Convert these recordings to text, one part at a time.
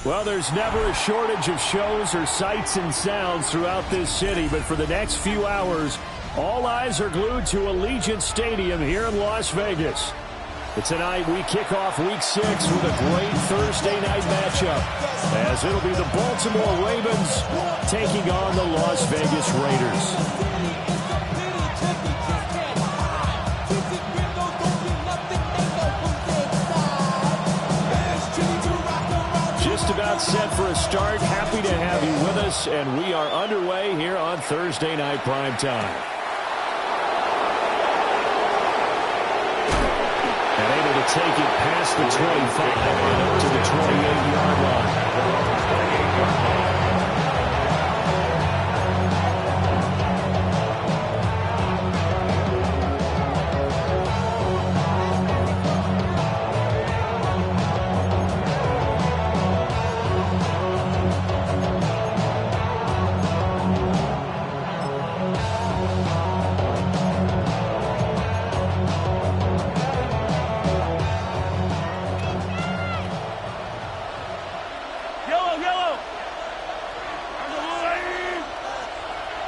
Well, there's never a shortage of shows or sights and sounds throughout this city, but for the next few hours, all eyes are glued to Allegiant Stadium here in Las Vegas. But tonight we kick off Week 6 with a great Thursday night matchup, as it'll be the Baltimore Ravens taking on the Las Vegas Raiders. Just about set for a start. Happy to have you with us, and we are underway here on Thursday Night Primetime. And able to take it past the 25 and up to the 28-yard line.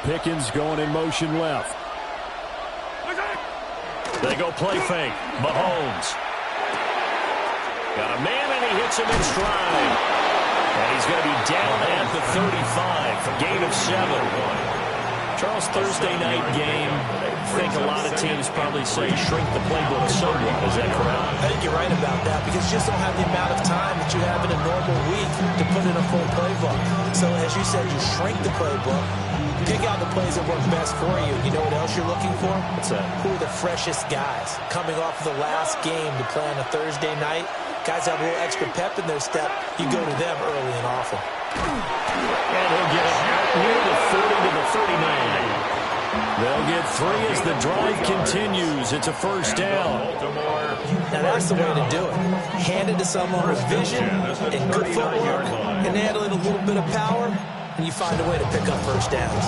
Pickens going in motion left. They go play fake. Mahomes. Got a man, and he hits him in stride. And he's going to be down at the 35. A gain of 7. Charles, Thursday night game, I think a lot of teams probably say shrink the playbook somewhat. Is that correct? I think you're right about that, because you just don't have the amount of time that you have in a normal week to put in a full playbook. So as you said, you shrink the playbook. Pick out the plays that work best for you. You know what else you're looking for? What's that? Who are the freshest guys coming off of the last game to play on a Thursday night? Guys have a little extra pep in their step. You go to them early and often. And he'll get it out near the 30 to the 39. They'll get 3 as the drive continues. It's a first down. Now that's the way to do it. Hand it to someone with vision and good footwork, and add a little bit of power, and you find a way to pick up first downs.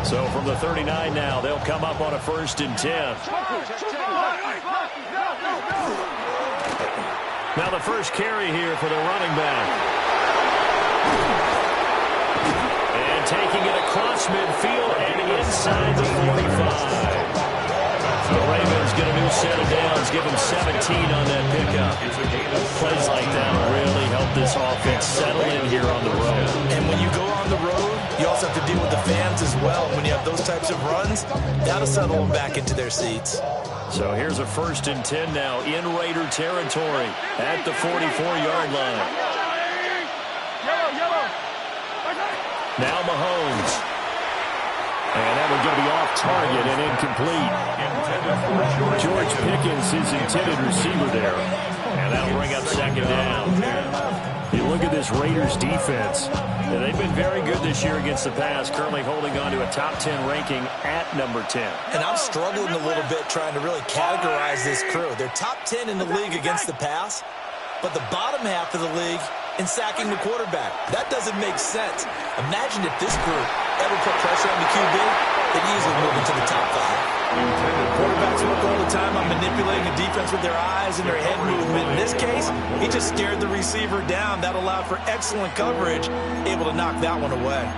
So from the 39 now, they'll come up on a 1st and 10. Now the first carry here for the running back. And taking it across midfield and inside the 45. The Ravens get a new set of downs, give them 17 on that pickup. Plays like that really help this offense settle in here on the road. And when you go on the road, you also have to deal with the fans as well. When you have those types of runs, that'll settle them back into their seats. So here's a 1st and 10 now in Raider territory at the 44-yard line. Now Mahomes. And that one's going to be off target and incomplete. George Pickens, his intended receiver there. And that'll bring up 2nd down. You look at this Raiders defense. And they've been very good this year against the pass, currently holding on to a top 10 ranking at number 10. And I'm struggling a little bit trying to really categorize this crew. They're top 10 in the league against the pass, but the bottom half of the league in sacking the quarterback. That doesn't make sense. Imagine if this group ever put pressure on the QB, they'd easily move into the top 5. Quarterbacks work all the time on manipulating the defense with their eyes and their head movement. In this case, he just stared the receiver down. That allowed for excellent coverage, able to knock that one away.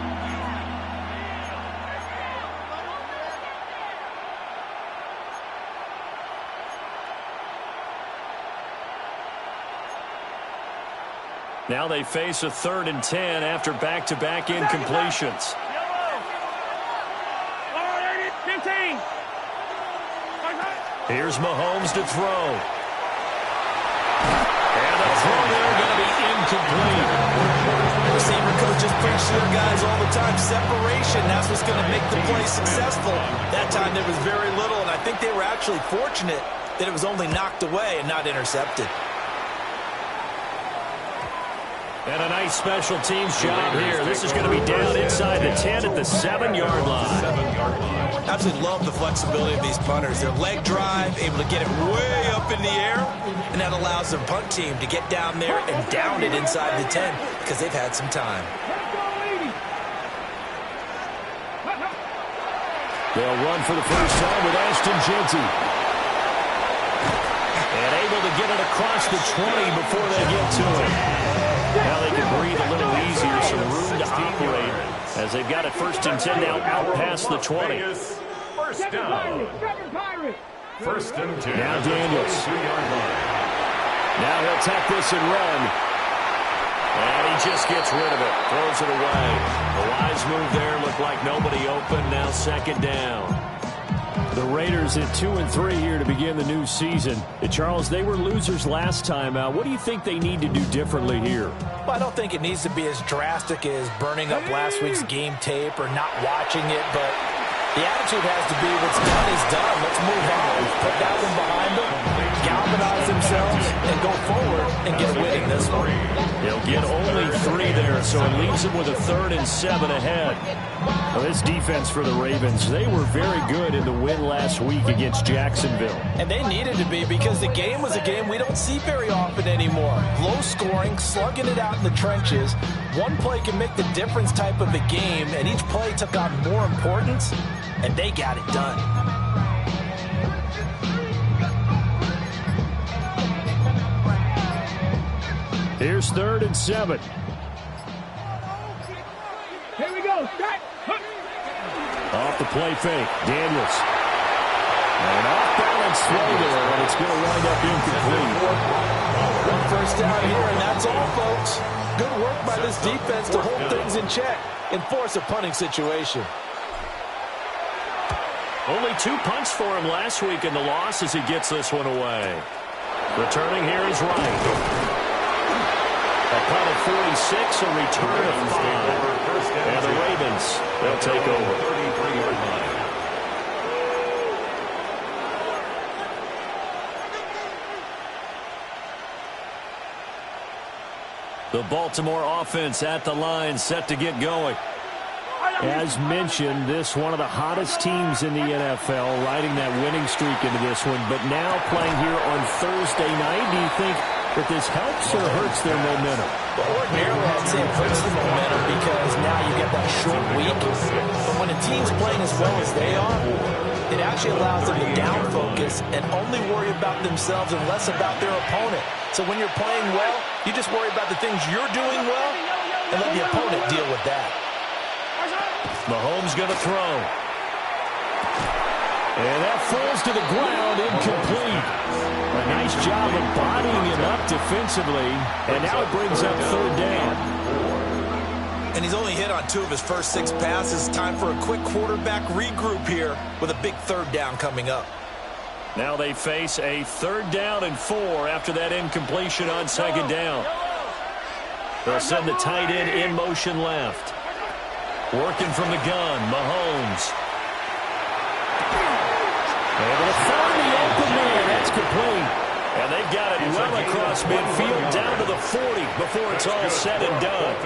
Now they face a 3rd and 10 after back-to-back incompletions. Here's Mahomes to throw. And the throw there going to be incomplete. Receiver coaches preach to their guys all the time. Separation, that's what's going to make the play successful. That time there was very little, and I think they were actually fortunate that it was only knocked away and not intercepted. And a nice special teams job here. This is going to be down inside the 10 at the 7-yard line. Absolutely love the flexibility of these punters. Their leg drive, able to get it way up in the air, and that allows their punt team to get down there and down it inside the 10 because they've had some time. They'll run for the first time with Ashton Jeanty. And able to get it across the 20 before they get to it. Now they can breathe a little easier, some room to operate as they've got it 1st and 10 now out past the 20. First down. First and 10. Now Daniels. Now he'll tack this and run. And he just gets rid of it. Throws it away. A wise move there. Looked like nobody open. Now 2nd down. The Raiders at 2-3 here to begin the new season. Charles, they were losers last time out. What do you think they need to do differently here? Well, I don't think it needs to be as drastic as burning up last week's game tape or not watching it, but the attitude has to be what's done is done. Let's move on. Put that one behind them, galvanize themselves, and go forward and get a win in this one. They'll get only 3 there, so it leaves them with a 3rd and 7 ahead. Well, this defense for the Ravens, they were very good in the win last week against Jacksonville. And they needed to be because the game was a game we don't see very often anymore. Low scoring, slugging it out in the trenches. One play can make the difference type of a game, and each play took on more importance, and they got it done. Here's 3rd and 7. Here we go. Start. Off the play fake, Daniels. And off-balance throw there, and it's going to wind up incomplete. One first down here, and that's all, folks. Good work by this defense to hold things in check and force a punting situation. Only 2 punts for him last week in the loss as he gets this one away. Returning here is Wright. A punt of 46, a return of 5. And the Ravens, they'll take over. 33-yard line. The Baltimore offense at the line, set to get going. As mentioned, this one of the hottest teams in the NFL, riding that winning streak into this one, but now playing here on Thursday night. Do you think that this helps or hurts their momentum? Well, ordinarily, I'd say it hurts the momentum because now you get that short week. But when a team's playing as well as they are, it actually allows them to down focus and only worry about themselves and less about their opponent. So when you're playing well, you just worry about the things you're doing well and let the opponent deal with that. Mahomes going to throw. And that falls to the ground, incomplete. A nice job of bodying him up defensively, and now it brings up 3rd down. And he's only hit on 2 of his first 6 passes. Time for a quick quarterback regroup here with a big 3rd down coming up. Now they face a 3rd down and 4 after that incompletion on 2nd down. They'll send the tight end in motion left. Working from the gun, Mahomes. Able to find the open man. That's complete. And they've got it well across midfield down to the 40 before it's all said and done.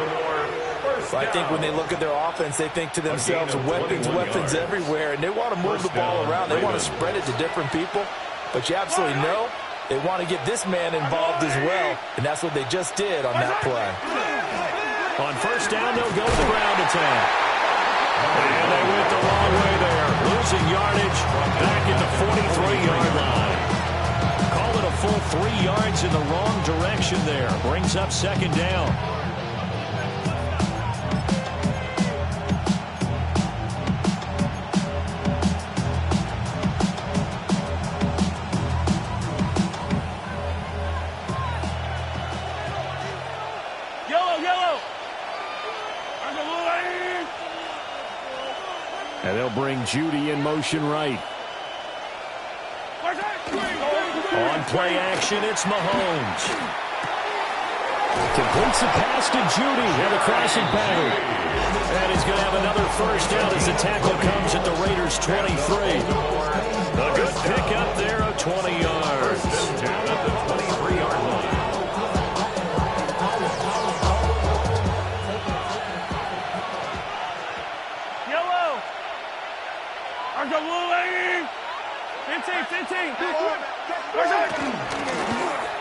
So I think when they look at their offense, they think to themselves, weapons everywhere, and they want to move the ball around. They want to spread it to different people. But you absolutely know they want to get this man involved as well, and that's what they just did on that play. On 1st down, they'll go to the ground attack. And they went the wrong way there. Losing yardage back at the 43-yard line. Call it a full 3 yards in the wrong direction there. Brings up 2nd down. And they'll bring Judy in motion right. On play action, it's Mahomes. Completes the pass to Judy and the crossing pattern. And he's going to have another first down as the tackle comes at the Raiders' 23. A good pickup there of 20 yards. Down at the 23-yard line.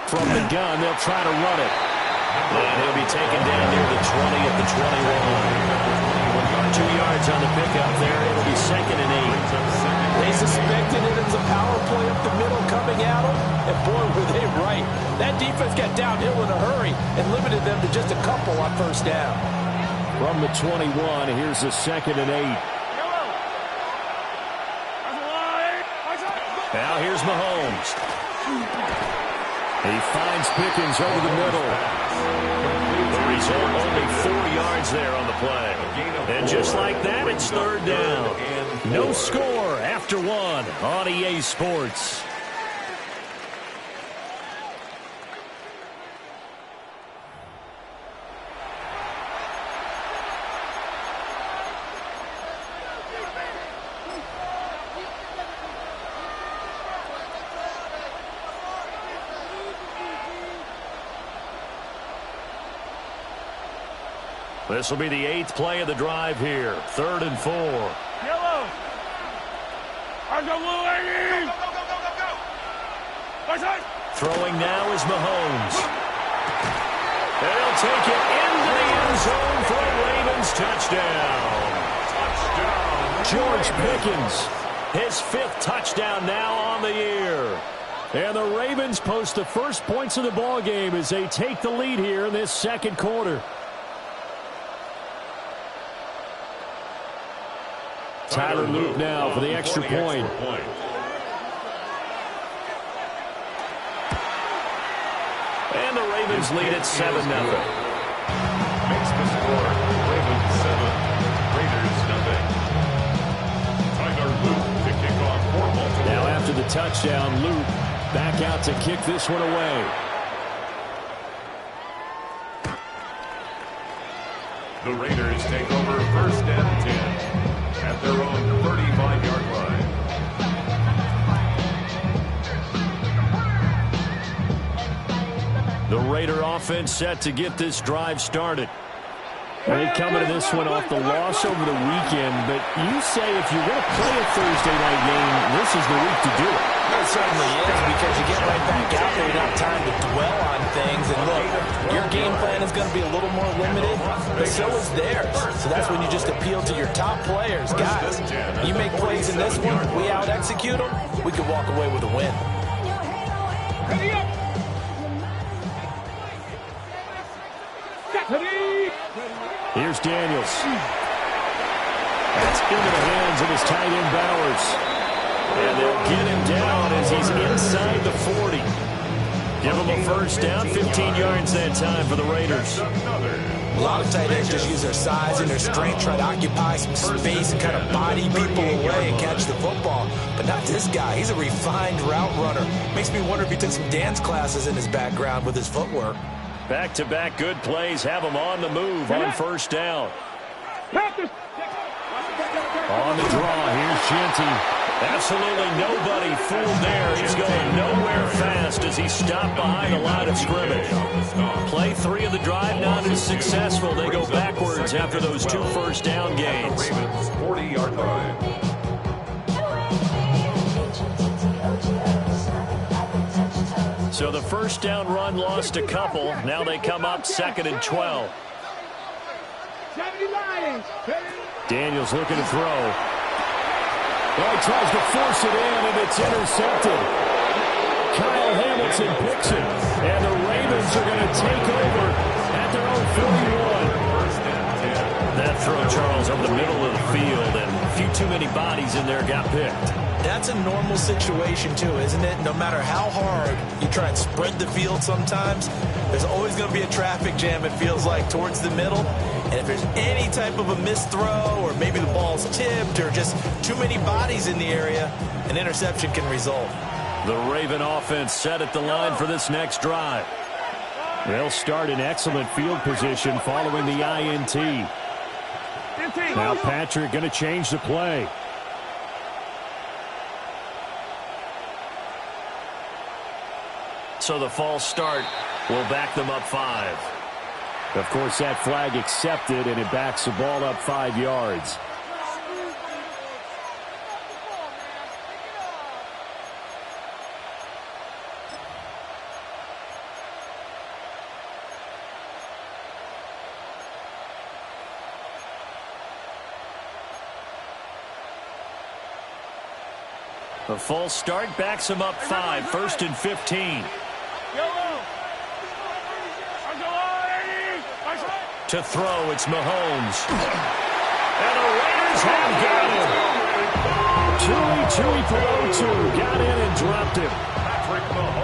From the gun, they'll try to run it. And he'll be taken down near the 20 at the 21. 2 yards on the pickup there. It'll be 2nd and 8. They suspected it was a power play up the middle coming at them, and boy, were they right. That defense got downhill in a hurry and limited them to just a couple on first down. From the 21, here's a 2nd and 8. Now here's Mahomes. He finds Pickens over the middle. The result, only 4 yards there on the play. And just like that, it's 3rd down. No score after 1 on EA Sports. This will be the 8th play of the drive here. 3rd and 4. Yellow. Throwing now is Mahomes. They'll take it into the end zone for a Ravens touchdown. George Pickens, his 5th touchdown now on the year. And the Ravens post the first points of the ballgame as they take the lead here in this 2nd quarter. Tyler Luke now for the extra point. And the Ravens lead at 7-0. Makes the score. Ravens 7. Raiders nothing. Tyler Luke to kick off for Baltimore. Now after the touchdown, Luke back out to kick this one away. The Raiders take over 1st and 10. At their own 35-yard line. The Raider offense set to get this drive started. They come into this one off the loss over the weekend, but you say if you're going to play a Thursday night game, this is the week to do it. It certainly is, because you get right back out there, you don't have time to dwell on things. And look, your game plan is going to be a little more limited, but so is theirs. So that's when you just appeal to your top players. Guys, you make plays in this one, we out-execute them, we could walk away with a win. Here's Daniels. That's into the hands of his tight end Bowers. And they'll get him down as he's inside the 40. Give him a first down, 15 yards that time for the Raiders. A lot of tight ends just use their size and their strength, try to occupy some space and kind of body people away and catch the football. But not this guy. He's a refined route runner. Makes me wonder if he took some dance classes in his background with his footwork. Back-to-back good plays have him on the move on first down. On the draw, here's Genty. Absolutely nobody fooled there. He's going nowhere fast as he stopped behind the line of scrimmage. Play 3 of the drive not as successful. They go backwards after those 2 first down gains. Ravens 40-yard line. So the first down run lost a couple. Now they come up 2nd and 12. Daniels looking to throw. Well, he tries to force it in, and it's intercepted. Kyle Hamilton picks it, and the Ravens are going to take over at their own 41. That throw, Charles, over the middle of the field, and a few too many bodies in there got picked. That's a normal situation, too, isn't it? No matter how hard you try and spread the field sometimes, there's always going to be a traffic jam, it feels like, towards the middle. And if there's any type of a missed throw, or maybe the ball's tipped, or just too many bodies in the area, an interception can result. The Raven offense set at the line for this next drive. They'll start in excellent field position following the INT. Now Patrick going to change the play. So the false start will back them up 5. Of course, that flag accepted, and it backs the ball up 5 yards. A false start backs him up 5, 1st and 15. To throw, it's Mahomes. And the Raiders have got him. Tui Pelotu got in and dropped him.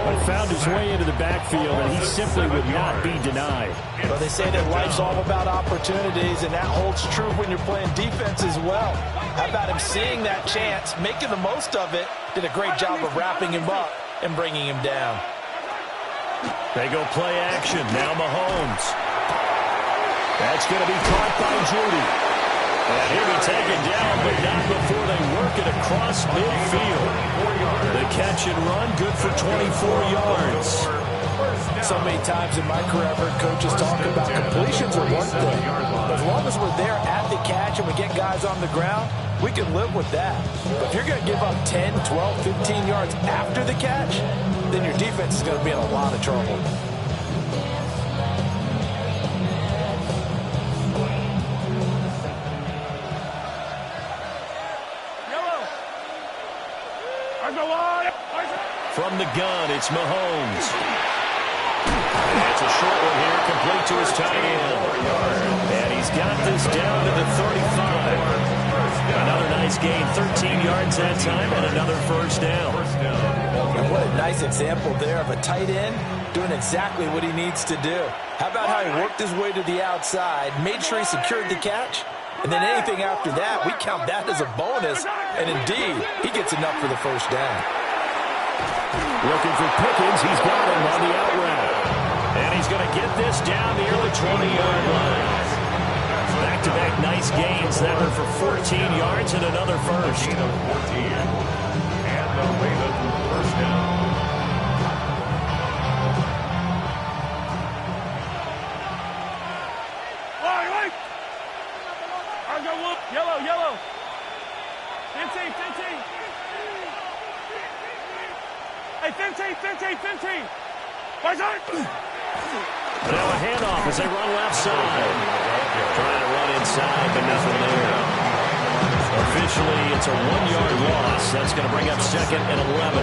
But found his way into the backfield, and he simply would not be denied. Well, they say that life's all about opportunities, and that holds true when you're playing defense as well. How about him seeing that chance, making the most of it, did a great job of wrapping him up and bringing him down. They go play action. Now Mahomes. That's going to be caught by Judy. And he'll be taken down, but not before they work it across midfield. The catch and run, good for 24 yards. So many times in my career, I've heard coaches talk about completions are one thing. As long as we're there at the catch and we get guys on the ground, we can live with that. But if you're going to give up 10, 12, 15 yards after the catch, then your defense is going to be in a lot of trouble. From the gun, it's Mahomes. And it's a short one here, complete to his tight end. And he's got this down to the 35. Another nice gain, 13 yards that time, and another first down. And what a nice example there of a tight end doing exactly what he needs to do. How about how he worked his way to the outside, made sure he secured the catch, and then anything after that, we count that as a bonus. And indeed, he gets enough for the first down. Looking for Pickens. He's got him on the out route. And he's going to get this down near the 20-yard line. Back-to-back nice gains. That one for 14 yards and another first. And the Raiders first down. Yellow. 15. Hey, 15. Now a handoff as they run left side. Trying to run inside, but nothing there. Officially, it's a 1-yard loss. That's going to bring up 2nd and 11.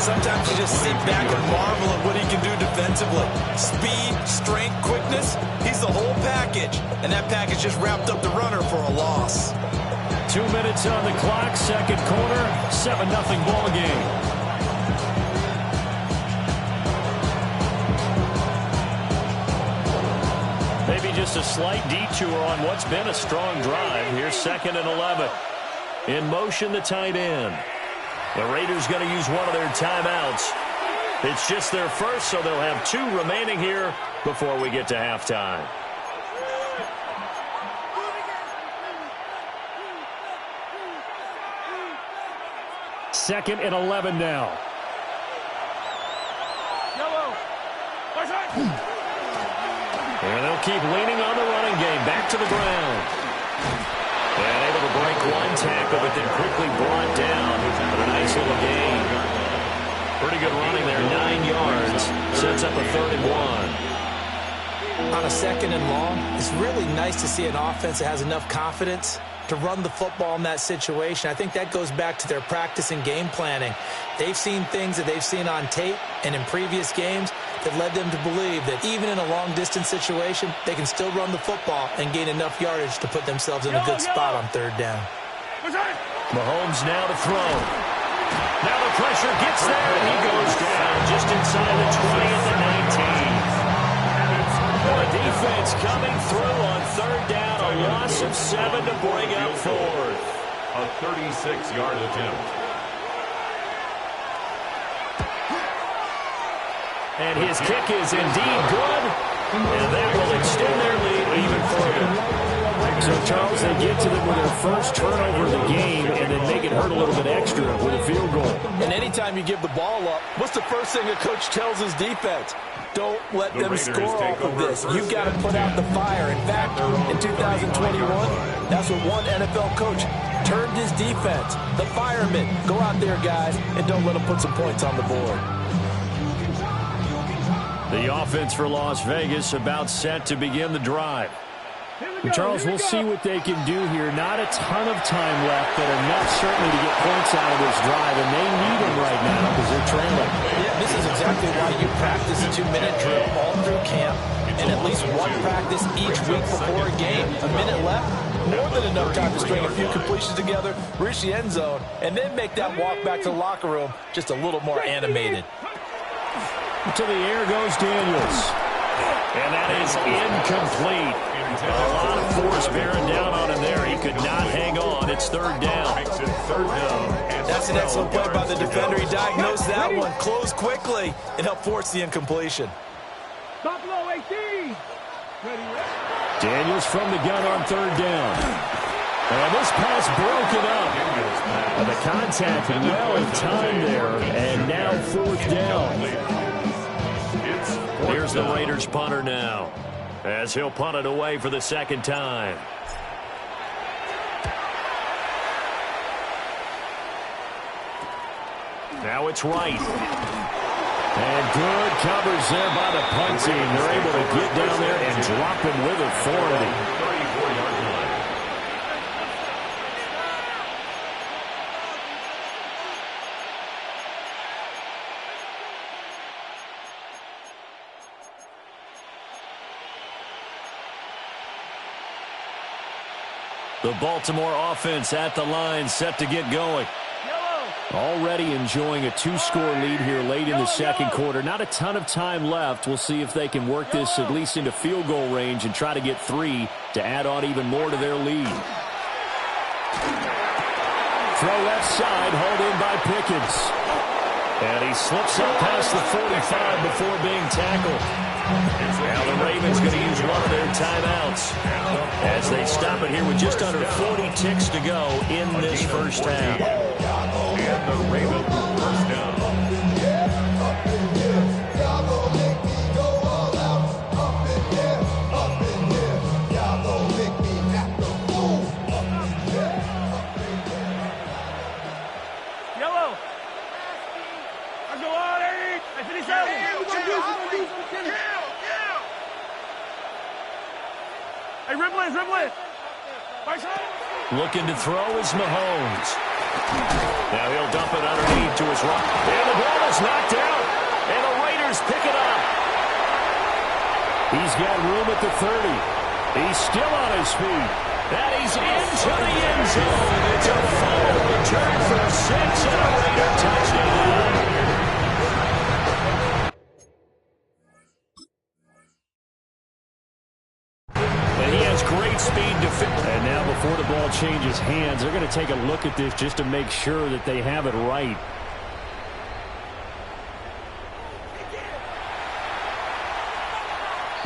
Sometimes you just sit back and marvel at what he can do defensively. Speed, strength, quickness, he's the whole package. And that package just wrapped up the runner for a loss. 2 minutes on the clock, second quarter, 7-0 ball game. Maybe just a slight detour on what's been a strong drive. Here's 2nd and 11. In motion, the tight end. The Raiders going to use one of their timeouts. It's just their first, so they'll have 2 remaining here before we get to halftime. Second and 11 now. And they'll keep leaning on the running game. Back to the ground. And able to break one tackle, but then quickly brought down. But a nice little gain. Pretty good running there. 9 yards. Sets up a 3rd and 1. On a 2nd and long, it's really nice to see an offense that has enough confidence to run the football in that situation. I think that goes back to their practice and game planning. They've seen things that they've seen on tape and in previous games that led them to believe that even in a long-distance situation, they can still run the football and gain enough yardage to put themselves in a good spot on 3rd down. Mahomes now to throw. Now the pressure gets there, and he goes down just inside the 20 at the 19. The defense coming through on 3rd down, a loss of 7 to bring up 4th. A 36-yard attempt. And his kick is indeed good, and that will extend their lead even further. So, Charles, they get to them with their first turnover of the game and then make it hurt a little bit extra with a field goal. And anytime you give the ball up, what's the first thing a coach tells his defense? Don't let them score off of this. You've got to put out the fire. In fact, in 2021, that's what one NFL coach turned his defense. The firemen. Go out there, guys, and don't let them put some points on the board. The offense for Las Vegas about set to begin the drive. And Charles, we'll see what they can do here. Not a ton of time left, but enough certainly to get points out of this drive, and they need them right now because they're trailing. Yeah, this is exactly why you practice a 2-minute drill all through camp and at least one practice each week before a game. A minute left, more than enough time to string a few completions together, reach the end zone, and then make that walk back to the locker room just a little more animated. To the air goes Daniels. And that is incomplete. A lot of force bearing down on him there. He could not hang on. It's third down. That's an excellent play by the defender. He diagnosed that one, closed quickly, and helped force the incompletion. Buffalo 18. Daniels from the gun on third down. And this pass broken up. And the contact well in time there. And now fourth down. Here's the Raiders punter now, as he'll punt it away for the second time. Now it's right. And good coverage there by the punt team. They're able to get down there and drop him with authority. The Baltimore offense at the line, set to get going. Already enjoying a 2-score lead here late in the second quarter. Not a ton of time left. We'll see if they can work this at least into field goal range and try to get 3 to add on even more to their lead. Throw left side, hauled in by Pickens. And he slips up past the 45 before being tackled. Now the Ravens going to use one of their timeouts as they stop it here with just under 40 ticks to go in this first half. And the Ravens first down. Yellow. I go on, Eddie. I finish out. Hey, Ripley. Looking to throw is Mahomes. Now he'll dump it underneath to his right. And the ball is knocked out. And the Raiders pick it up. He's got room at the 30. He's still on his feet. And he's into the end zone. It's a fumble return for 6 and a Raider touchdown. Great speed to fit. And now before the ball changes hands, they're going to take a look at this just to make sure that they have it right.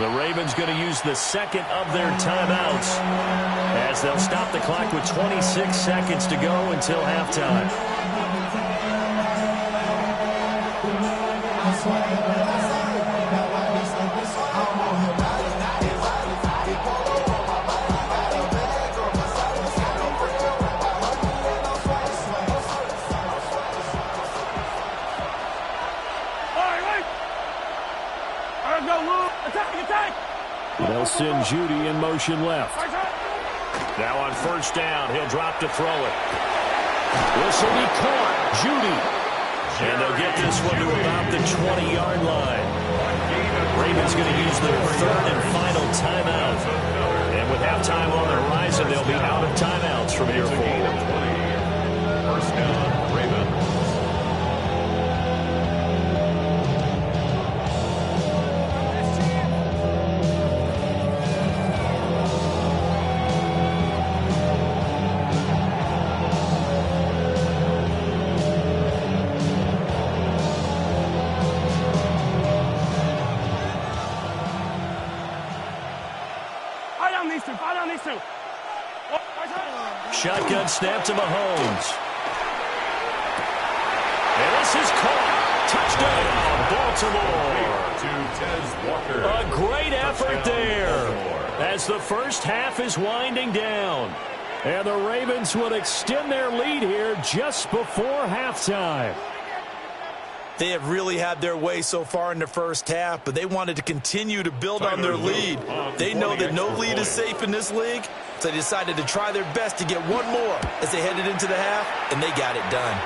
The Ravens going to use the second of their timeouts as they'll stop the clock with 26 seconds to go until halftime. They'll send Judy in motion left. Now on first down, he'll drop to throw it. This will be caught. Judy. And they'll get this one to about the 20-yard line. Ravens going to use their third and final timeout. And with halftime on the horizon, they'll be out of timeouts from here forward. First down, Ravens. Shotgun snap to Mahomes. And this is caught. Touchdown, Baltimore. A great effort there as the first half is winding down. And the Ravens will extend their lead here just before halftime. They have really had their way so far in the first half, but they wanted to continue to build on their lead. They know that no lead is safe in this league, so they decided to try their best to get one more as they headed into the half, and they got it done.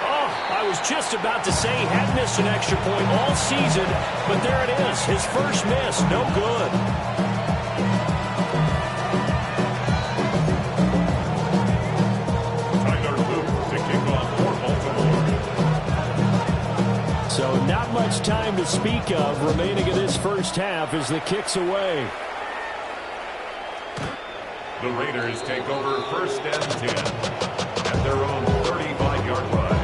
Oh, I was just about to say he hadn't missed an extra point all season, but there it is, his first miss, no good. So not much time to speak of remaining in this first half as the kick's away. The Raiders take over first and 10 at their own 35-yard line.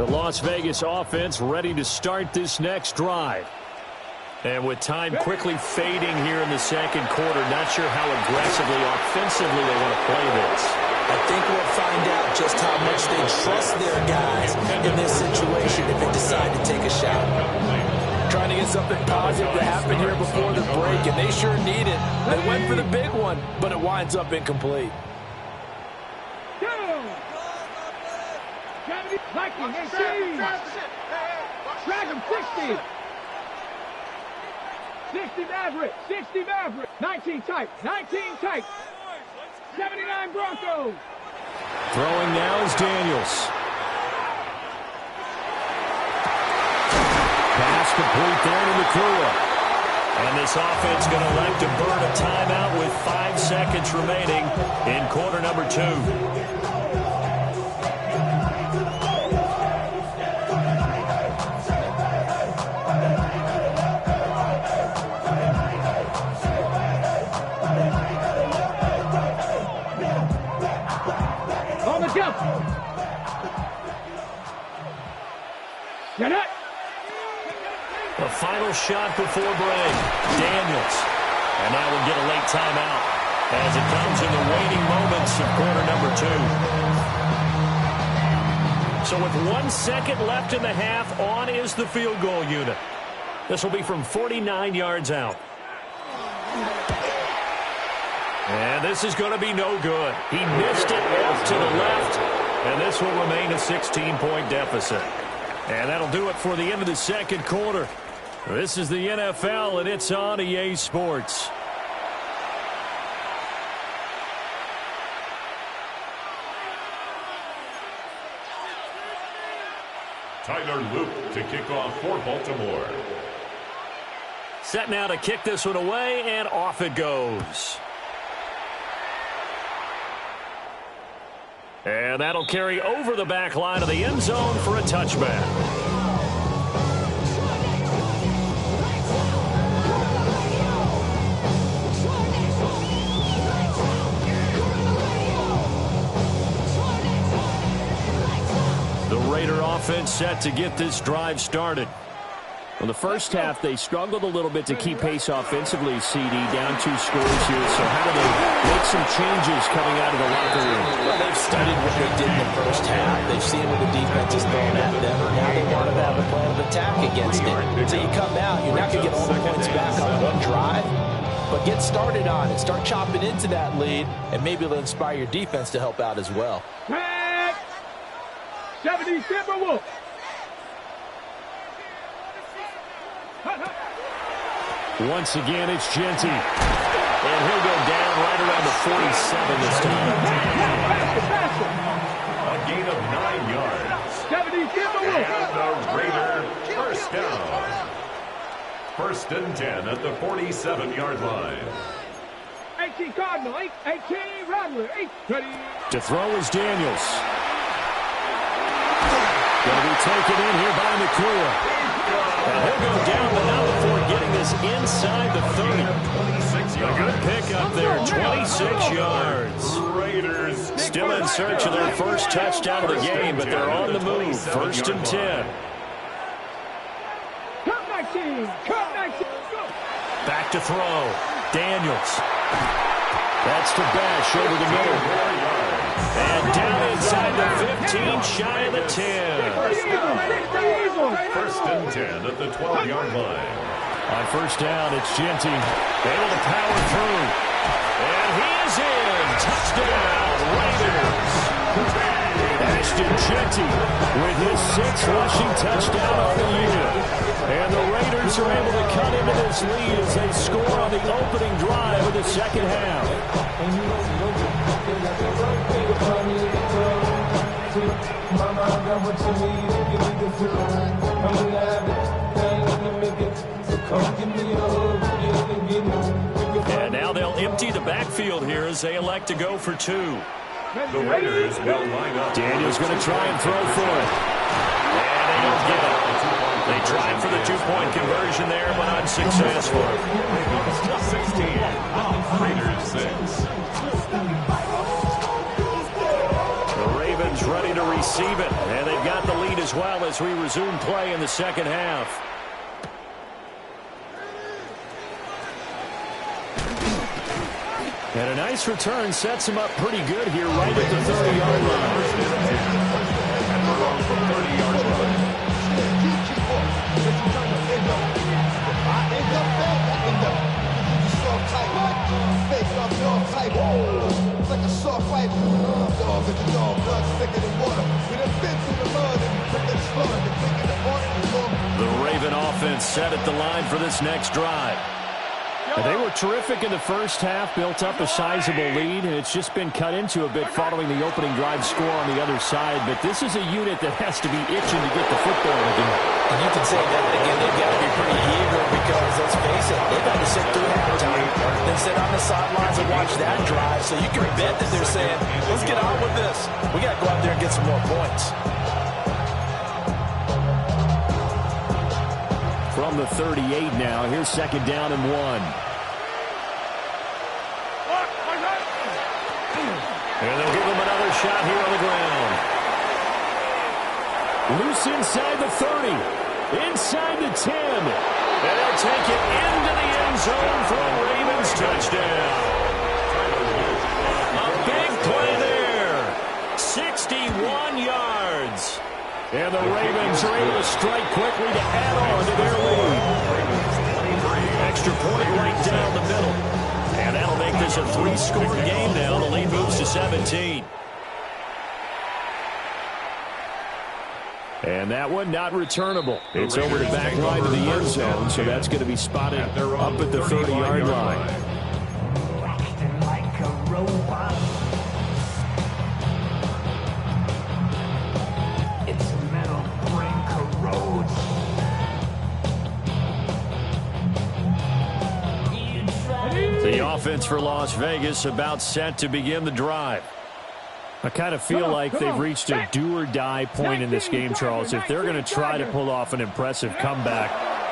Las Vegas offense ready to start this next drive. And with time quickly fading here in the second quarter, not sure how aggressively, offensively they want to play this. I think we'll find out just how much they trust their guys in this situation if they decide to take a shot. Trying to get something positive to happen here before the break, and they sure need it. They went for the big one, but it winds up incomplete. Viking, 18. Drag him, 60. 60 Maverick, 60 Maverick. 19 tight, 19 tight. 79 Broncos. Throwing now is Daniels. Pass complete there to Nakua. And this offense going to elect to burn a timeout with 5 seconds remaining in quarter number 2. The final shot before break. Daniels. And now we'll get a late timeout as it comes in the waning moments of quarter number 2. So with 1 second left in the half, on is the field goal unit. This will be from 49 yards out. And this is going to be no good. He missed it off to the left, and this will remain a 16-point deficit. And that'll do it for the end of the second quarter. This is the NFL, and it's on EA Sports. Tyler Luke to kick off for Baltimore. Set now to kick this one away, and off it goes. And that'll carry over the back line of the end zone for a touchback. The Raider offense set to get this drive started. In the first half, they struggled a little bit to keep pace offensively, CD, down 2 scores here. So how do they make some changes coming out of the locker room? Well, they've studied what they did in the first half. They've seen what the defense is throwing at them. Now they want to have a plan of attack against it. So you come out, you're not going to get all the points back on one drive, but get started on it. Start chopping into that lead, and maybe it'll inspire your defense to help out as well. 70 Timberwolves. Once again, it's Genty. And he'll go down right around the 47 this time. A gain of 9 yards. 70 Timberwolves. And the Raider first down. First and 10 at the 47-yard line. 18 Cardinal, 18 Rattler, 8. To throw is Daniels. Going to be taken in here by Nakua. And he'll go down, but not before getting this inside the 30. A good pickup there, 26 yards. Raiders Still in search of their first touchdown of the game, but they're on the move. First and 10. Come 19, come 19. Back to throw. Daniels. That's to Bash over the middle. And down inside the 15, shy of the 10. First and 10 at the 12-yard line. On first down, it's Jeanty able to power through. And he is in. Touchdown, Raiders. Ashton Jeanty with his 6th rushing touchdown on the year. And the Raiders are able to cut into this lead as they score on the opening drive of the second half. And now they'll empty the backfield here as they elect to go for 2. The Raiders will line up. Daniel's going to try and throw for it. And they don't get it. They tried for the 2-point conversion there, but unsuccessful. Ravens 16, Raiders 6. The Ravens ready to receive it, and they've got the lead as well as we resume play in the second half. And a nice return sets him up pretty good here right at the 30-yard line. And we're on from 30-yard line. Like a soft fight, dog with the dog, blood thicker than water. We done been through the mud and we took that slaughter. The quick and the order. The Raven offense set at the line for this next drive. And they were terrific in the first half, built up a sizable lead, and it's just been cut into a bit following the opening drive score on the other side. But this is a unit that has to be itching to get the football again. And you can say that again, they've got to be pretty eager because, let's face it, they've had to sit through halftime, then sit on the sidelines and watch that drive. So you can bet that they're saying, let's get on with this. We got to go out there and get some more points. From the 38 now, here's second down and 1. And they'll give him another shot here on the ground. Loose inside the 30. Inside the 10. And they'll take it into the end zone for a Ravens touchdown. A big play there. 61 yards. And the Ravens are able to strike quickly to add on to their lead. Extra point right down the middle. And that'll make this a 3-score game now. The lead moves to 17. And that one not returnable. It's over the back line of the end zone, so that's going to be spotted up at the 30-yard line. Acting like a robot. Its metal brain corrodes. The offense for Las Vegas about set to begin the drive. I kind of feel like they've reached a do-or-die point in this game, Charles. If they're going to try to pull off an impressive comeback,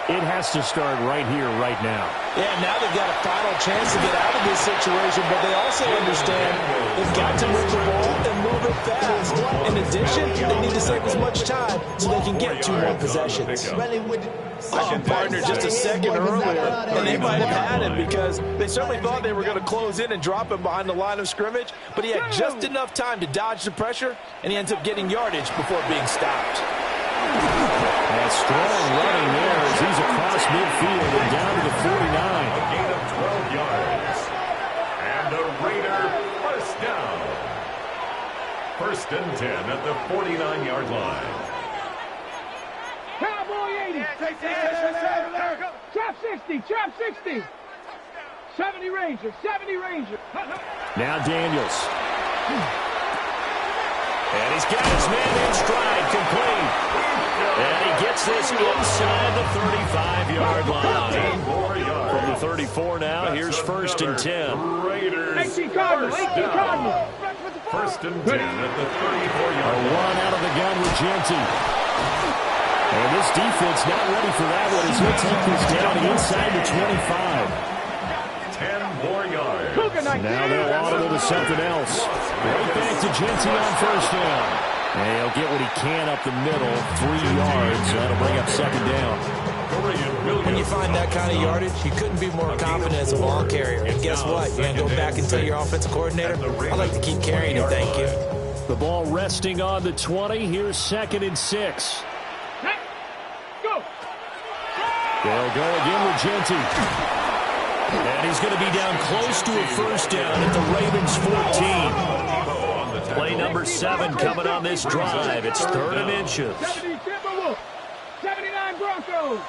it has to start right here, right now. Yeah, now they've got a final chance to get out of this situation, but they also understand they've got to move the ball and move it fast. In addition, they need to save as much time so they can get 2 more possessions. Partner just a second earlier, and they might have had it because they certainly thought they were going to close in and drop him behind the line of scrimmage, but he had just enough time to dodge the pressure, and he ends up getting yardage before being stopped. And strong running there as he's across midfield and down to the 49. A gain of 12 yards. And a Raider first down. First and 10 at the 49-yard line. Cowboy 80. Trap 60. Trap 60. 70 Ranger. 70 Ranger. Now Daniels. And he's got his man in stride, complete. And he gets this inside the 35-yard line. From the 34 now, here's first and 10. Raiders 18 Cardinal. 18 Cardinal. First and 10 at the 34-yard A line. run out of the gun with Jeanty. And this defense not ready for that one as he'll take this down inside the 25. 10 more yards. Now they'll audible to something else. Right back to Jeanty on first down. And he'll get what he can up the middle, 3 yards. That'll bring up second down. When you find that kind of yardage, you couldn't be more confident as a ball carrier. And guess what? You're going to go back and tell your offensive coordinator, I'd like to keep carrying it, thank you. The ball resting on the 20. Here's 2nd and 6. Go. They'll go again with Genti. And he's going to be down close to a first down at the Ravens 14. Play number 7 coming on this drive. It's 3rd and inches. 70 Timberwolves. 79 Broncos.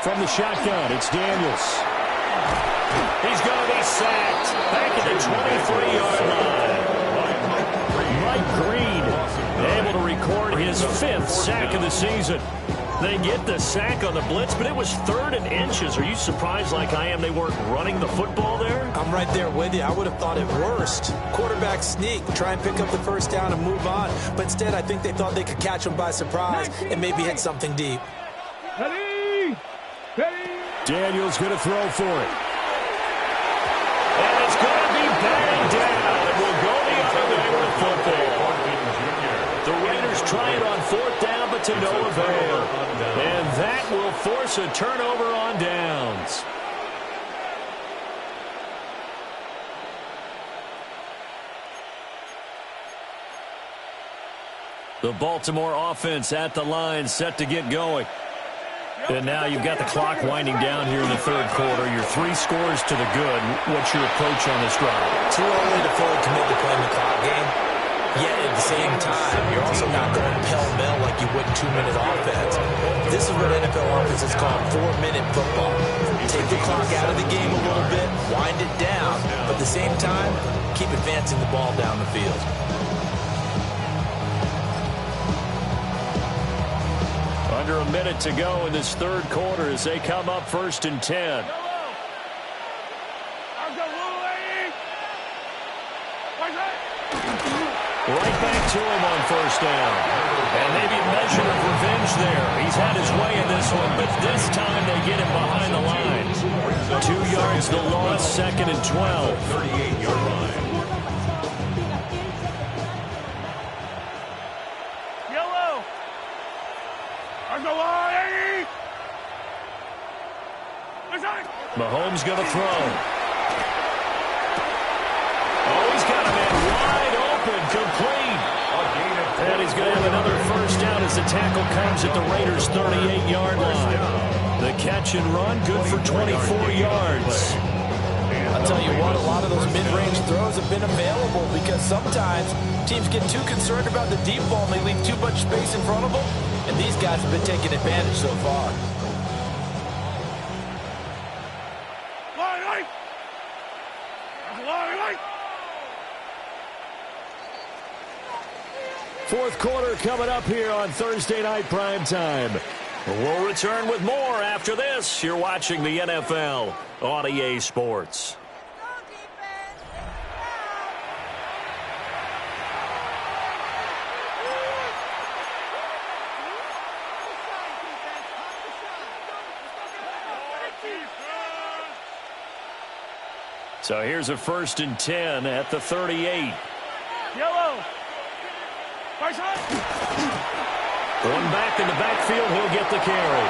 From the shotgun, it's Daniels. He's going to be sacked back at the 23-yard line. Mike Green able to record his 5th sack of the season. They get the sack on the blitz, but it was 3rd and inches. Are you surprised like I am they weren't running the football there? I'm right there with you. I would have thought it worst. Quarterback sneak, try and pick up the first down and move on. But instead, I think they thought they could catch him by surprise and maybe hit something deep. Ready. Daniels going to throw for it. And it's going to be batted down. It will go the other way with the football. The Raiders try it on 4th down, but to no avail. And that will force a turnover on downs. The Baltimore offense at the line, set to get going. And now you've got the clock winding down here in the 3rd quarter. Your 3 scores to the good. What's your approach on this drive? Too early to fully commit to playing the clock game. Yet at the same time, you're also not going pell-mell like you would 2-minute offense. This is what NFL offenses call 4-minute football. Take the clock out of the game a little bit, wind it down, but at the same time, keep advancing the ball down the field. Under a minute to go in this 3rd quarter as they come up 1st and 10. Right back to him on 1st down. And maybe a measure of revenge there. He's had his way in this one, but this time they get him behind the line. 2 yards the loss, 2nd and 12. 38-yard line. Yellow. Mahomes going to throw. Oh, he's got a man wide open, complete. And he's going to have another first down as the tackle comes at the Raiders' 38-yard line. The catch and run, good for 24 yards. I'll tell you what, a lot of those mid-range throws have been available because sometimes teams get too concerned about the deep ball and they leave too much space in front of them, and these guys have been taking advantage so far. Fourth quarter coming up here on Thursday Night Primetime. We'll return with more after this. You're watching the NFL on EA Sports. So here's a 1st and 10 at the 38. Yellow. One back in the backfield, he'll get the carry.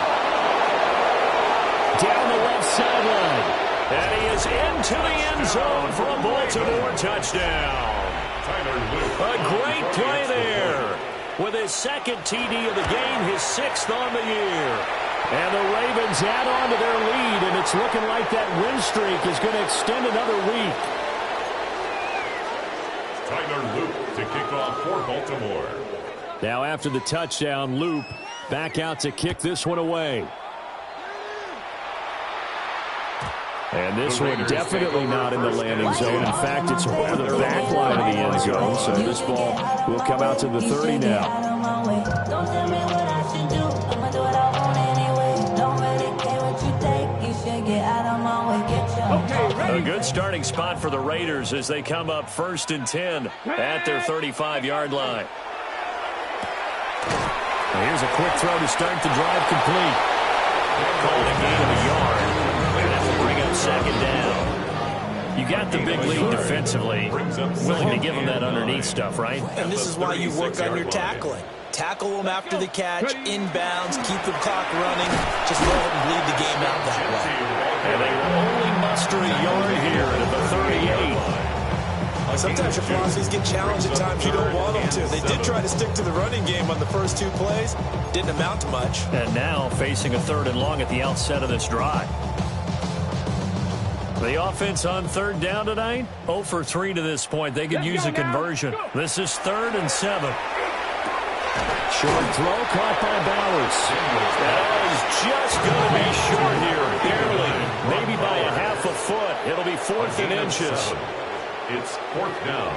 Down the left sideline. And he is into the end zone for a Baltimore touchdown. A great play there. With his 2nd TD of the game, his 6th on the year. And the Ravens add on to their lead, and it's looking like that win streak is going to extend another week. Tyler Loop to kick off for Baltimore. Now after the touchdown, Loop back out to kick this one away. And this one definitely not in the landing zone. In fact, it's over the back line of the end zone. So this ball will come out to the 30 now. A good starting spot for the Raiders as they come up 1st and 10 at their 35-yard line. Here's a quick throw to start the drive complete. Called a gain of a yard. And that will bring up 2nd down. You got the big lead defensively. Willing to give them that underneath stuff, right? And this is why you work on your tackling. Tackle them after the catch, inbounds, keep the clock running. Just go ahead and bleed the game out that way. And they will only muster a yard here at the 38. Sometimes your philosophies get challenged at times you don't want them to. They did try to stick to the running game on the first 2 plays. Didn't amount to much. And now facing a 3rd and long at the outset of this drive. The offense on 3rd down tonight, 0 for 3 to this point. They could use a conversion. This is 3rd and 7. Short throw caught by Bowers. That is just going to be short here, barely. Maybe by a half a foot. It'll be 4th and inches. It's 4th down.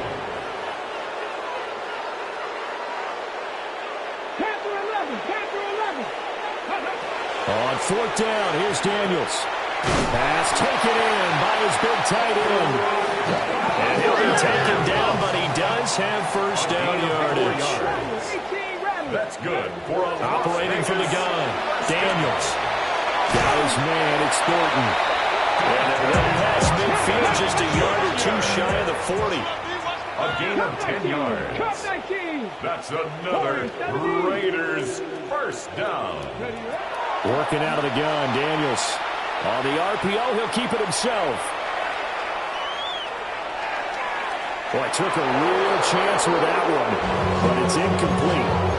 Panther 11, Panther 11. On 4th down, here's Daniels. Pass taken in by his big tight end. And he'll be taken down, but he does have 1st down yardage. That's good for a Operating from the gun, Daniels. Got his man, it's Thornton. And it went past midfield, just a yard or 2 shy of the 40. A gain of 10 yards. That's another Raiders 1st down. Working out of the gun, Daniels. On the RPO, he'll keep it himself. Boy, took a real chance with that one, but it's incomplete.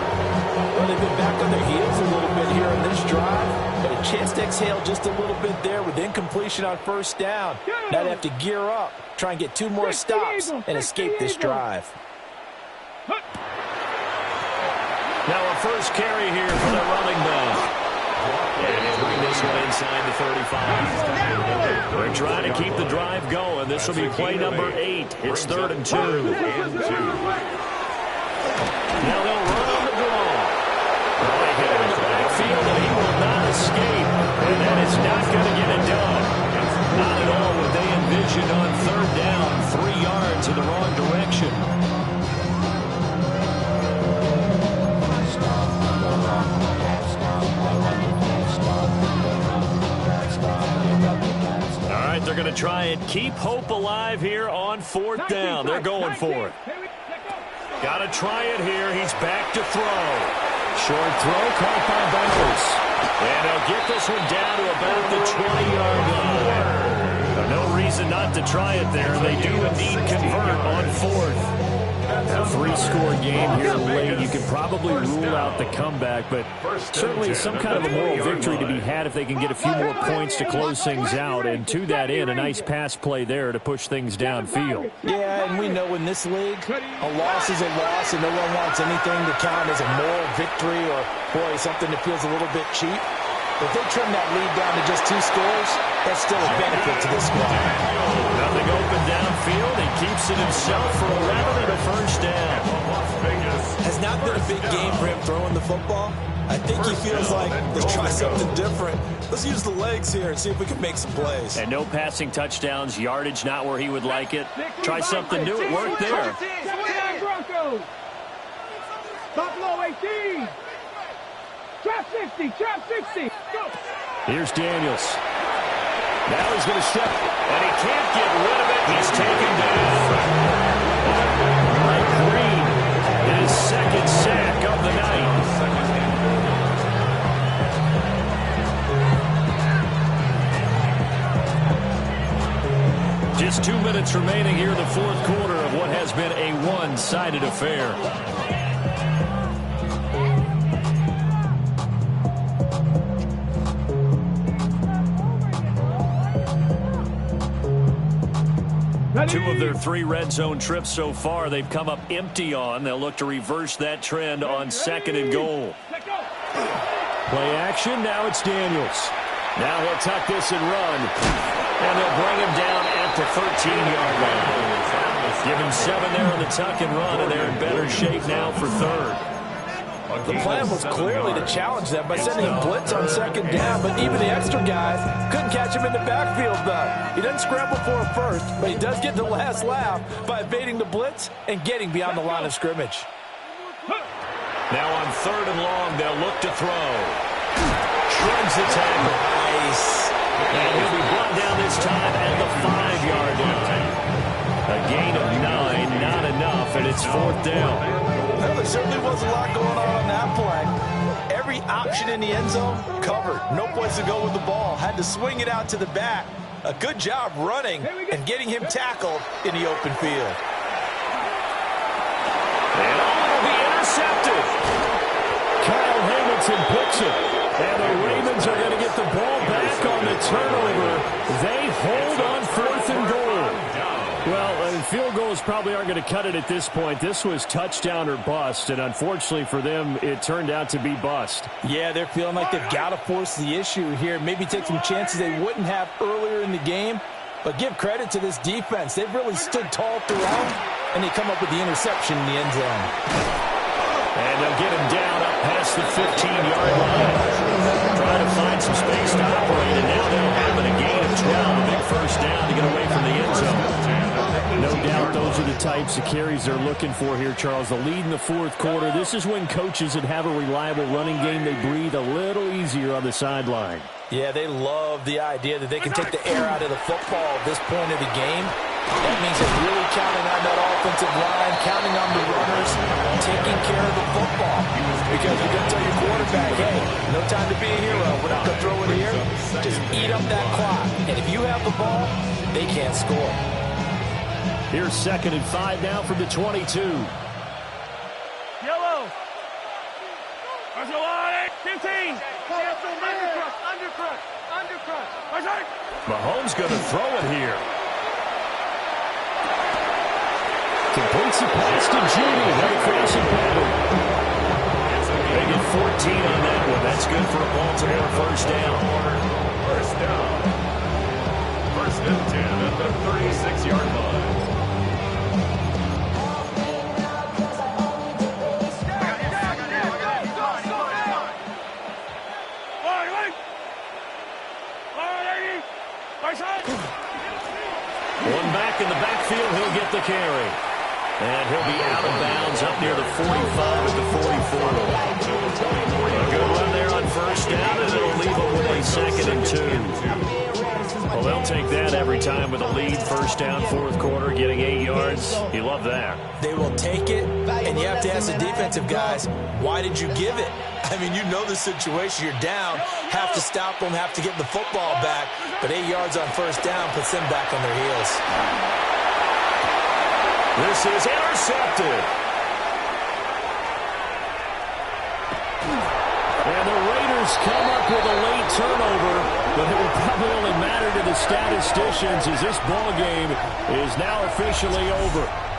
Well, they've been back on their heels a little bit here in this drive, but a chance to exhale just a little bit there with incompletion on 1st down. Now they have to gear up, try and get 2 more stops, and escape this drive. Now a 1st carry here for the running back. And he'll bring this one inside the 35. They're trying to keep the drive going. This will be play number 8. It's 3rd and 2. Now they'll run on the draw. They hit him in the backfield, and he will not escape. And that is not going to get it done. Not at all what they envisioned on 3rd down. 3 yards in the wrong direction. All right, they're going to try and keep hope alive here on 4th down. They're going for it. Got to try it here. He's back to throw. Short throw caught by Bowers. And they'll get this one down to about the 20-yard line. No reason not to try it there. They do indeed convert on 4th. A 3-score game here late. You can probably rule out the comeback, but certainly some kind of a moral victory to be had if they can get a few more points to close things out. And to that end, a nice pass play there to push things downfield. Yeah, and we know in this league, a loss is a loss, and no one wants anything to count as a moral victory or, boy, something that feels a little bit cheap. If they trim that lead down to just 2 scores, that's still a benefit to this squad. Nothing open downfield. He keeps it himself for 11 and a 1st down. Has not been a big game for him throwing the football. I think he feels like, let's try something different. Let's use the legs here and see if we can make some plays. And no passing touchdowns, yardage not where he would like it. Try something new. It worked there. Broncos. Buffalo 18. Trap 60, trap 60. Go. Here's Daniels. Now he's going to step, and he can't get rid of it. He's taken down. Mike Green, his 2nd sack of the night. Just 2 minutes remaining here in the 4th quarter of what has been a one-sided affair. Two of their 3 red zone trips so far, they've come up empty on. They'll look to reverse that trend on 2nd and goal. Play action, now it's Daniels. Now he'll tuck this and run. And they'll bring him down at the 13-yard line. Give him 7 there on the tuck and run, and they're in better shape now for 3rd. The plan was clearly to challenge them by sending a blitz on 2nd down, but even the extra guys couldn't catch him in the backfield, though. He doesn't scramble for a 1st, but he does get the last laugh by evading the blitz and getting beyond the line of scrimmage. Now on 3rd and long, they'll look to throw. Shrugs the tackle. Nice. And he'll be brought down this time at the 5-yard line. A gain of 9, not enough, and it's 4th down. Well, there certainly was a lot going on option in the end zone, covered. No place to go with the ball. Had to swing it out to the back. A good job running and getting him tackled in the open field. And it'll be intercepted. Kyle Hamilton picks it. And the Ravens are going to get the ball back on the turnover. They hold on 4th and goal. Well, field goals probably aren't going to cut it at this point. This was touchdown or bust, and unfortunately for them, it turned out to be bust. Yeah, they're feeling like they've got to force the issue here. Maybe take some chances they wouldn't have earlier in the game. But give credit to this defense. They've really stood tall throughout, and they come up with the interception in the end zone. And they'll get him down up past the 15-yard line. Trying to find some space to operate, and now they'll have it a gain of 12. A big first down to get away from the end zone. No doubt those are the types of carries they're looking for here, Charles. The lead in the 4th quarter. This is when coaches that have a reliable running game, they breathe a little easier on the sideline. Yeah, they love the idea that they can take the air out of the football at this point of the game. That means they're really counting on that offensive line, counting on the runners, taking care of the football. Because you're going to tell your quarterback, hey, no time to be a hero. We're not going to throw it here. Just eat up that clock. And if you have the ball, they can't score. Here's 2nd and 5 now from the 22. Yellow. There's a line. 15. Undercrush. Mahomes going to throw it here. Completes the pass to Judy. Right across the pattern. They get 14 on that one. That's good for a Baltimore first down. First down. 1st and 10 at the 36-yard line. One back in the backfield, he'll get the carry. And he'll be out of bounds up near the 45 at the 44. A good run there on first down, and it'll leave them with a 2nd and 2. Well, they'll take that every time with a lead. First down, 4th quarter, getting 8 yards. You love that. They will take it, and you have to ask the defensive guys, why did you give it? I mean, you know the situation. You're down, have to stop them, have to get the football back. But 8 yards on first down puts them back on their heels. This is intercepted. And the Raiders come up with a late turnover, but it will probably only matter to the statisticians as this ball game is now officially over.